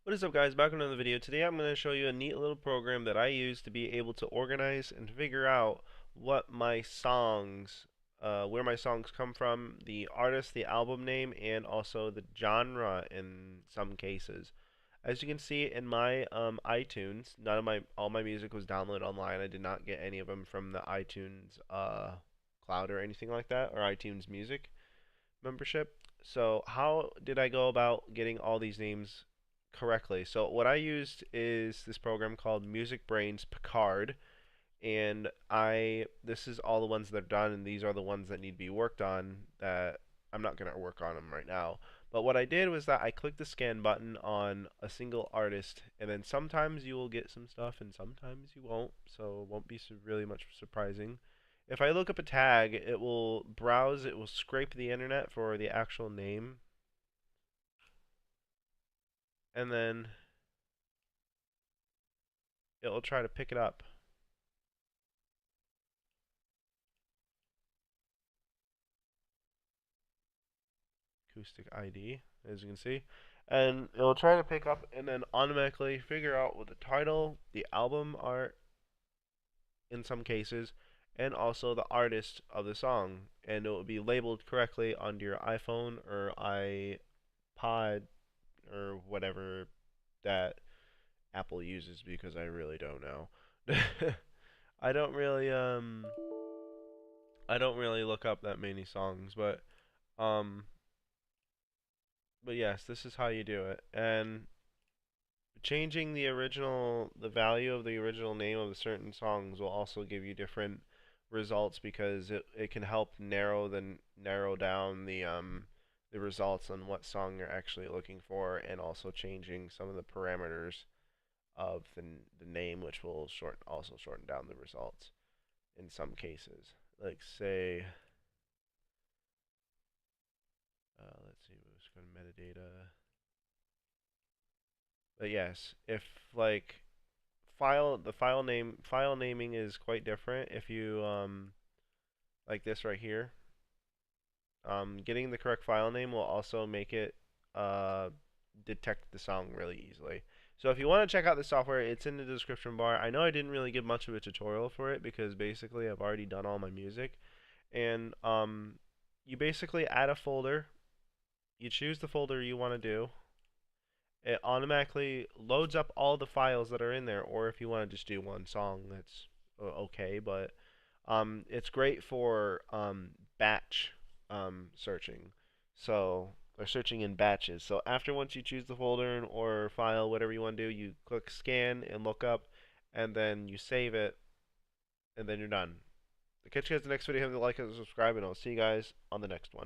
What is up, guys? Back with another video. Today I'm going to show you a neat little program that I use to be able to organize and figure out what my songs, where my songs come from, the artist, the album name, and also the genre in some cases. As you can see in my iTunes, none of my all my music was downloaded online. I did not get any of them from the iTunes cloud or anything like that, or iTunes Music membership. So how did I go about getting all these names correctly? So what I used is this program called Music Brain's Picard, and I this is all the ones that are done, and these are the ones that need to be worked on that I'm not going to work on them right now. But what I did was that I clicked the scan button on a single artist, and then sometimes you will get some stuff and sometimes you won't, so it won't be really much surprising. If I look up a tag, it will browse, it will scrape the internet for the actual name, and then it will try to pick it up. Acoustic ID, as you can see. And it will try to pick up and then automatically figure out what the title, the album art in some cases, and also the artist of the song. And it will be labeled correctly on your iPhone or iPod or whatever that Apple uses, because I really don't know. I don't really I don't really look up that many songs, um but yes, this is how you do it. And changing the value of the original name of certain songs will also give you different results, because it can help narrow down the results on what song you're actually looking for, and also changing some of the parameters of the name, which will shorten down the results in some cases. Like say, let's see, let's go to metadata. But yes, if like file naming is quite different. If you like this right here, getting the correct file name will also make it detect the song really easily. So if you want to check out the software, it's in the description bar. I know I didn't really give much of a tutorial for it because basically I've already done all my music. And you basically add a folder. You choose the folder you want to do. It automatically loads up all the files that are in there, or if you want to just do one song, that's okay. But it's great for batch searching. So or searching in batches. So after once you choose the folder or file, whatever you want to do, you click scan and look up, and then you save it, and then you're done. I'll catch you guys in the next video. Hit the like and subscribe, and I'll see you guys on the next one.